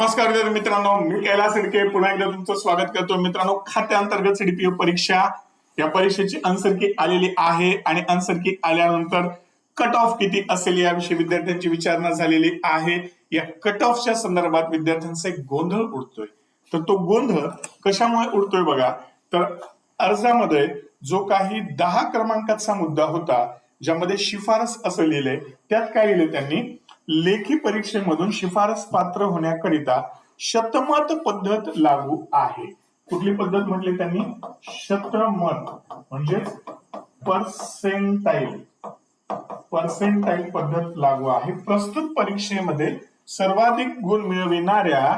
नमस्कार विद्यार्थी मित्रांनो, मी कैलास शिर्के पुन्हा एकदा तुमचं स्वागत करतो. मित्रांनो, खात्याअंतर्गत सीडीपीओ परीक्षा या परीक्षेची आन्सर की आलेली आहे आणि आन्सर की आल्यानंतर कट ऑफ किती असेल याविषयी विद्यार्थ्यांची विचारणा झालेली आहे. या कट ऑफच्या संदर्भात विद्यार्थ्यांचा एक गोंधळ उडतोय. तर तो गोंधळ कशामुळे उडतोय बघा. तर अर्जामध्ये जो काही 10 क्रमांकाचा मुद्दा होता, ज्यामध्ये शिफारस असं लिहिलंय, त्यात काय लिहिलंय त्यांनी, लेखी परीक्षेमधून शिफारस पात्र होण्याकरिता शतमत पद्धत लागू आहे. कुठली पद्धत म्हटली त्यांनी? शतमत म्हणजे पर्सेंटाईल पद्धत लागू आहे. प्रस्तुत परीक्षेमध्ये सर्वाधिक गुण मिळविणाऱ्या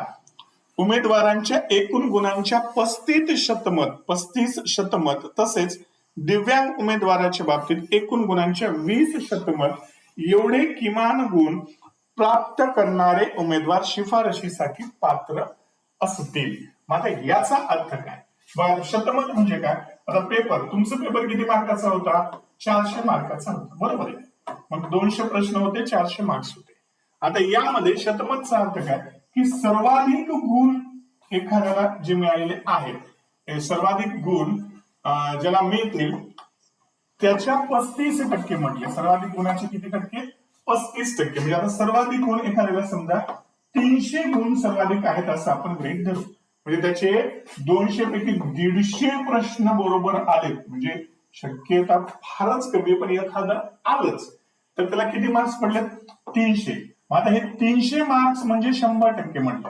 उमेदवारांच्या एकूण गुणांच्या 35 शतमत तसेच दिव्यांग उमेदवाराच्या बाबतीत एकूण गुणांच्या 20 शतमत एवढे किमान गुण प्राप्त करणारे उमेदवार शिफारशीसाठी पात्र असतील. आता याचा अर्थ काय? बघा, शतमत म्हणजे काय? आता तुमचा पेपर किती मार्काचा होता? 400 मार्काचा होता, बरोबर आहे. मग 200 प्रश्न होते, 400 मार्क्स होते. आता यामध्ये शतमतचा अर्थ काय? की सर्वाधिक गुण एखाद्याला जे मिळालेले आहेत, सर्वाधिक गुण ज्याला मिळतील त्याच्या 35% म्हटले. सर्वाधिक गुणाचे किती टक्के? 35%. म्हणजे आता सर्वाधिक गुण एखाद्याला समजा 300 गुण सर्वाधिक आहेत असं आपण गृहीत धरू. म्हणजे त्याचे 200 पैकी 150 प्रश्न बरोबर आले, म्हणजे शक्यता फारच कमी, पण एखादा आलंच तर त्याला किती मार्क्स पडले? 300. आता हे 300 मार्क्स म्हणजे 100% म्हणले.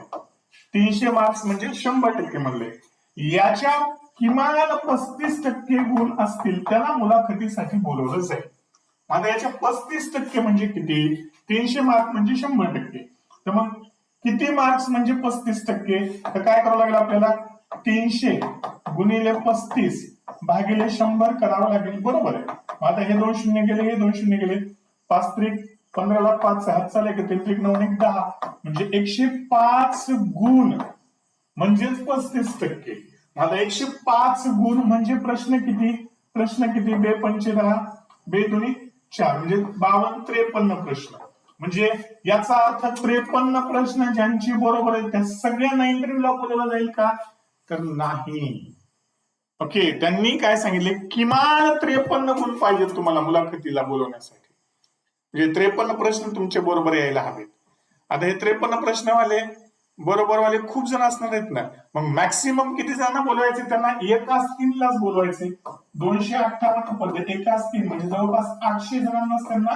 300 मार्क्स म्हणजे 100% म्हणले. याच्या किमान 35% गुण असतील त्याला मुलाखतीसाठी बोलवलं जाईल. आता याच्या 35% म्हणजे किती? 300 मार्क म्हणजे 100%. तर मग किती मार्क्स म्हणजे 35%? तर काय करावं लागेल आपल्याला? 300 गुणिले 35 भागिले 100 करावं लागेल, बरोबर आहे. आता हे 2 शून्य गेले, हे 2 शून्य गेले. 5 त्रिक 15 ला 5 हात चाले की 3 त्रिक 9 10, म्हणजे 105 गुण म्हणजेच 35%. आता 105 गुण म्हणजे प्रश्न किती? बे 5 10, बे 2 4, म्हणजे 52-53 प्रश्न. म्हणजे याचा अर्थ 53 प्रश्न ज्यांची बरोबर आहेत त्या सगळ्यांना इंटरव्ह्यूला बोलवलं जाईल का? तर नाही. ओके, त्यांनी काय सांगितले? किमान 53 गुण पाहिजे तुम्हाला मुलाखतीला बोलवण्यासाठी. म्हणजे 53 प्रश्न तुमचे बरोबर यायला हवेत. आता हे 53 प्रश्नवाले बरोबरवाले खूप जण असणार आहेत ना. मग मॅक्सिमम किती जणांना बोलवायचे? त्यांना एकाच 3लाच बोलवायचे. 258 पद्धत एकाच 3 म्हणजे जवळपास 800 जणांनाच त्यांना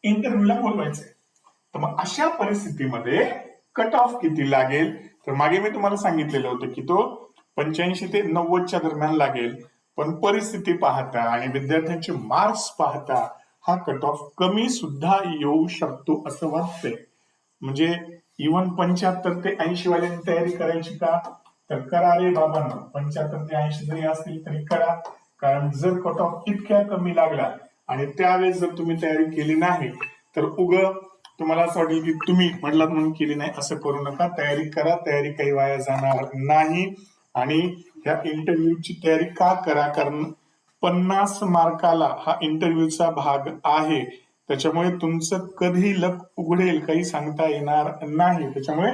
इंटरव्ह्यूला बोलवायचे. तर मग अशा परिस्थितीमध्ये कट ऑफ किती लागेल? तर मागे मी तुम्हाला सांगितलेलं होतं की तो 85 ते 90च्या दरम्यान लागेल. पण परिस्थिती पाहता आणि विद्यार्थ्यांचे मार्क्स पाहता हा कट ऑफ कमी सुद्धा येऊ शकतो असं वाटतंय. म्हणजे इव्हन 75 ते 80 वाल्यांनी तयारी करायची का? तर करा रे बाबांनो. 75 ते 80 जरी असतील तरी करा. कारण जर कट ऑफ इतक्या कमी लागला आणि त्यावेळेस जर तुम्ही तयारी केली नाही तर तुम्हाला असं वाटेल की तुम्ही म्हटलात म्हणून केली नाही. असं करू नका. तयारी करा. तयारी काही वाया जाणार नाही. आणि ह्या इंटरव्ह्यूची तयारी का करा? कारण 50 मार्काला हा इंटरव्ह्यूचा भाग आहे. त्याच्यामुळे तुमचं कधी लक उघडेल काही सांगता येणार नाही. त्याच्यामुळे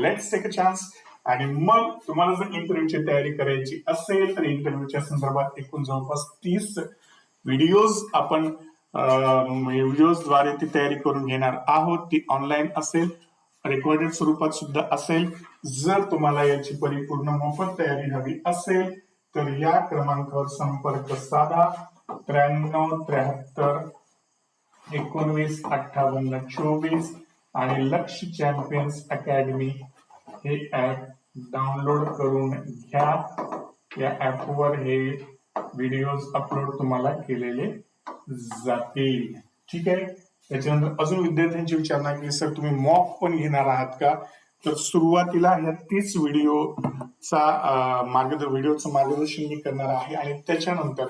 लेट्स टेक अ चान्स. आणि मग तुम्हाला जर इंटरव्ह्यूची तयारी करायची असेल तर इंटरव्ह्यूच्या संदर्भात एकूण जवळपास 30 व्हिडिओज आपण व्हिडिओजद्वारे ती तयारी करून घेणार आहोत. ती ऑनलाईन असेल, रेकॉर्डेड स्वरूपात सुद्धा असेल. जर तुम्हाला याची परिपूर्ण मोफत तयारी हवी असेल तर या क्रमांकावर संपर्क साधा. 93 73 19 58 24 आणि लक्ष चॅम्पियन्स अकॅडमी हे ऍप डाउनलोड करून घ्या. या ऍपवर हे व्हिडिओज अपलोड तुम्हाला केलेले जातील. ठीक आहे. त्याच्यानंतर अजून विद्यार्थ्यांची विचारणा की सर तुम्ही मॉक पण घेणार आहात का? तर सुरुवातीला या 30 व्हिडिओचं मार्गदर्शन मी करणार आहे आणि त्याच्यानंतर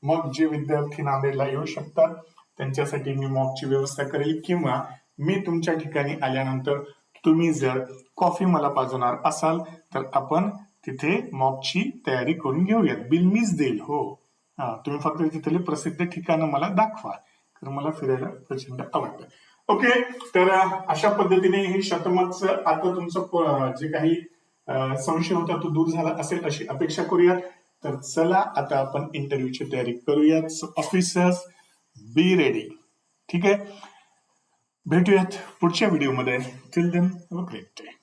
मग जे विद्यार्थी नांदेडला येऊ शकतात त्यांच्यासाठी मी मॉकची व्यवस्था करेल, किंवा मी तुमच्या ठिकाणी आल्यानंतर तुम्ही जर कॉफी मला पाजवणार असाल तर आपण तिथे मॉकची तयारी करून घेऊयात. बिल मीच देईल. हो, तुम्ही फक्त तिथले प्रसिद्ध ठिकाणं मला दाखवा, कारण मला फिरायला प्रचंड आवडतं. ओके, तर अशा पद्धतीने हे शतमतचं आता तुमचं जे काही संशय होता तो दूर झाला असेल अशी अपेक्षा करूयात. तर चला आता आपण इंटरव्ह्यूची तयारी करूयात. Officers, be ready. ठीक आहे, भेटूयात पुढच्या व्हिडिओमध्ये. Till then have a great day.